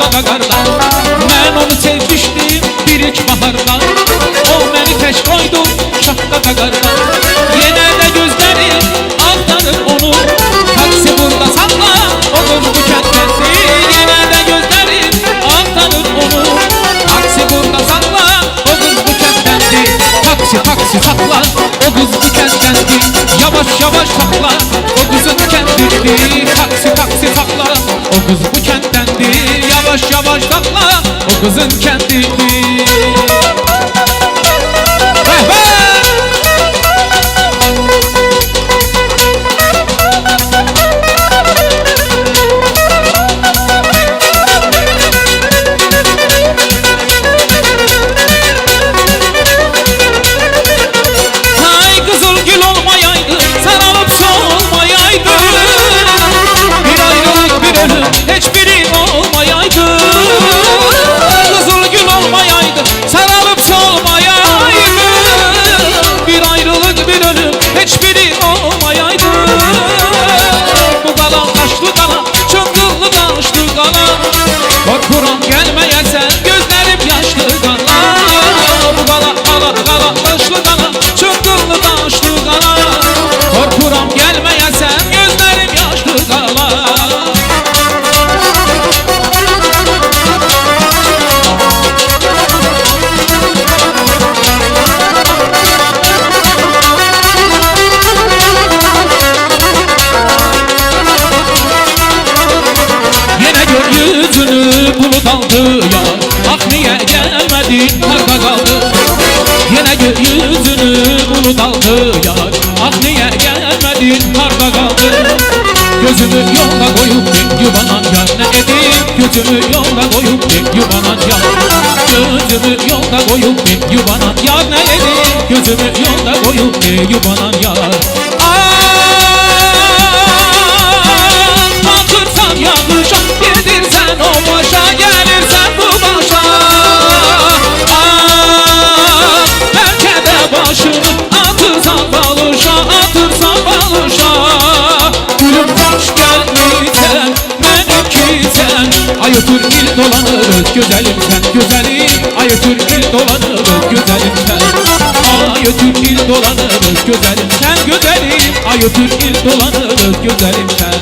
şapkada qarda. Mən onu sevmişdim bir ilk baharda. O məni tək qoydu şapkada qarda. Yenə də gözlərim axtarır onu. Taksi burada sakla, o qız bu kənddəndir. Yenə də gözlərim axtarır onu. Taksi burada sakla, o qız bu kənddəndir. Taksi, taksi sakla, o qız bu kənddəndir. Yavaş yavaş sakla, o qızın kəndidir. Taksi, taksi sakla, o qız bu kənddəndir. Yavaş yavaş sakla, o qızın kəndidir. Korkuram gelmeyesen gözlerim yaşlı qana. Bu qala qala qala daşlı qana, çıngıllı daşlı qana. Korkuram gelmeyesen gözlerim yaşlı qala. Yine gör yüzünü bulut aldı ya. Ah niye gelmedin arka kaldı. Yine gör yüzünü bulut aldı ya. Ah niye gelmedin arka kaldı. Gözümü yolda koyup bir yuvanan yar ne edeyim. Gözümü yolda koyup bir yuvanan yar. Gözümü yolda koyup bir yuvanan yar ne edeyim. Gözümü yolda koyup bir yuvanan yar. Atırsan yanlışa, yedirsen o başa, gelirsen bu başa. Belki de başını atırsan balışa, atırsan balışa. Gülüm hoş gelmişsen, benimkisen. Ay ötür il dolanırız güzelim sen, güzelim. Ay ötür il dolanırız güzelim sen. Ay ötür il dolanırız güzelim sen, güzelim. Ay ötür il dolanırız güzelim sen.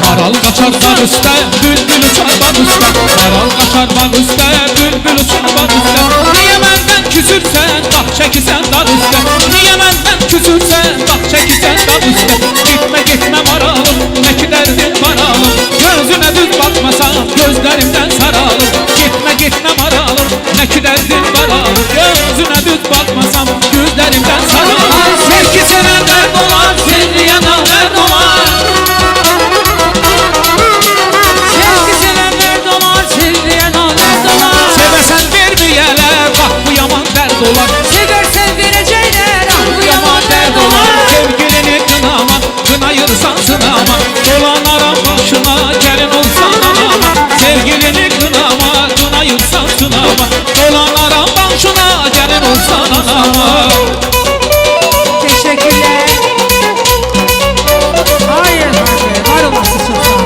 Maral kaçar dağ üstte, bülbül uçar dağ üstte. Maral kaçar dağ üstte, bülbül uçar dağ üstte. Niye benden küsürsen, bak çekisen dağ üstte. Niye benden küsürsen, bak çekisen dağ üstte. Gitme gitme maralım, ne ki derdin maralım. Gözüne düz bakmasam, gözlerimden saralım. Gitme gitme maralım, ne ki derdin maralım. Gözüne düz bakmasam, gözlerimden saralım. Sevgi sevenler dolar, sevdiyenler dolar. Sevesen vermeyeler, bak bu yaman dert olar. Seversen verecekler, ah bu yaman dert olar. Sevgilini kınama, kınayırsan sınama. Dolanaram başına, gelin olsan anama. Sevgilini kınama, kınayırsan sınama. Dolanaram başına, gelin olsan anama. Teşekkürler. Hayır, var olasın sultan.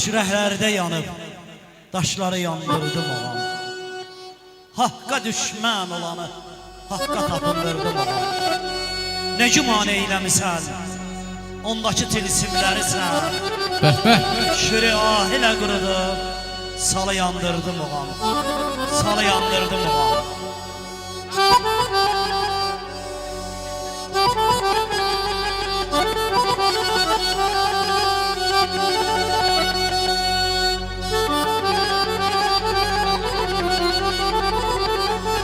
Kürəklərdə yanıb daşları yandırdım ağam. Haqqa düşmən olanı haqqa tapındırdım ağam. Ne güman eyləmisən, ondakı tilsimləri sən. Bəh bəh. Şüri ahilə qırıdım, salı yandırdım ağam. Salı yandırdım ağam.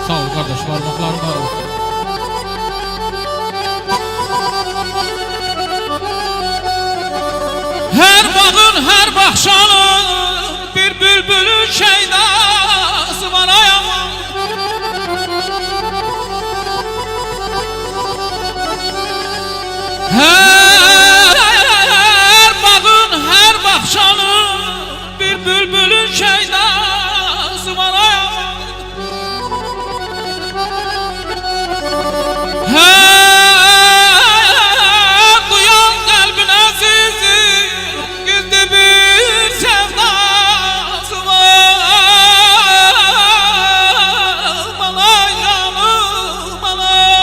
Sağ ol kardeş, parmakların var olsun. Her bağın, her bahçanın bir bülbülün şeydası var ayağım. Her bağın, her bahçanın bir bülbülün şeydası var ayağım. Duyan kalbin azizi gizli bir sevdası var. Malay canım malay.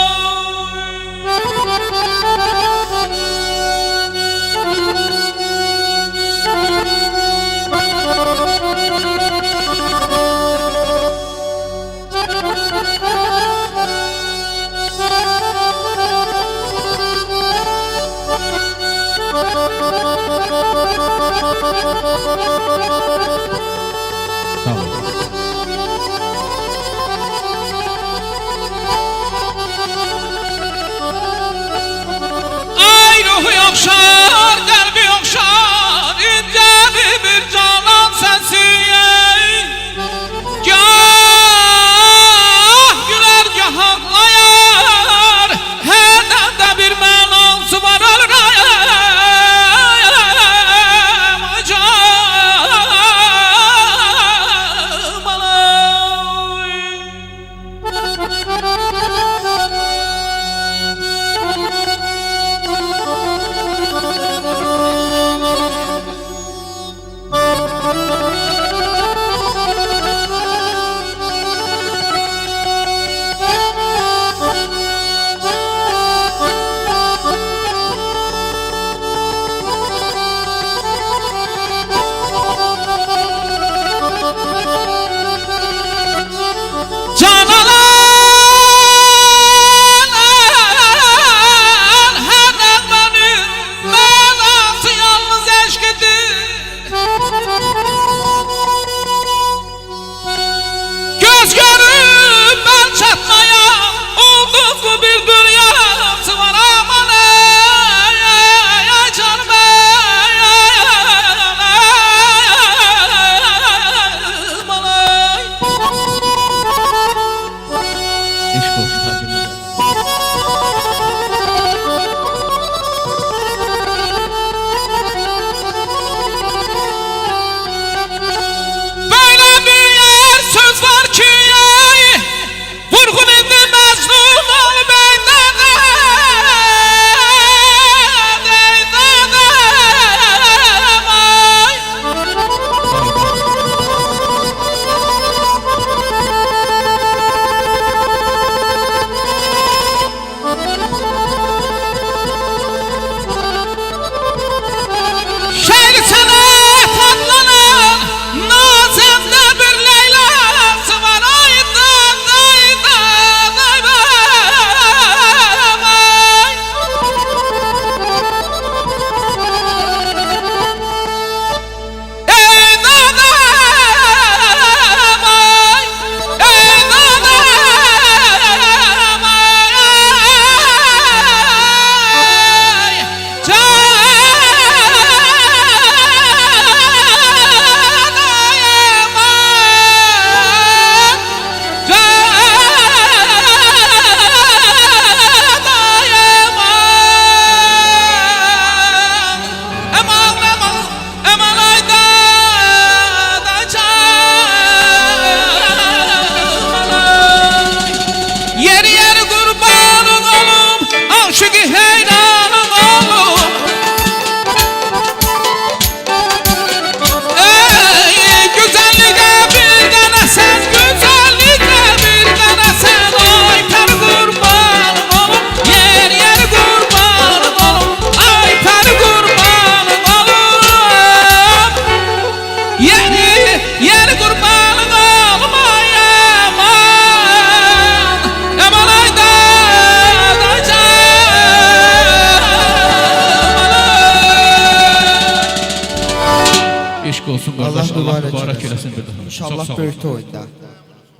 Sağ ol. Ay ruhu yokşar, kalbi yokşar, ince bir canan sesi. Gah güler gah ağlayar, her demde bir melansı var ölür ayağım. olsun qardaş. Allah mübarək eləsin bir daha. Çox İnşallah sağ ol. böyük oyunda.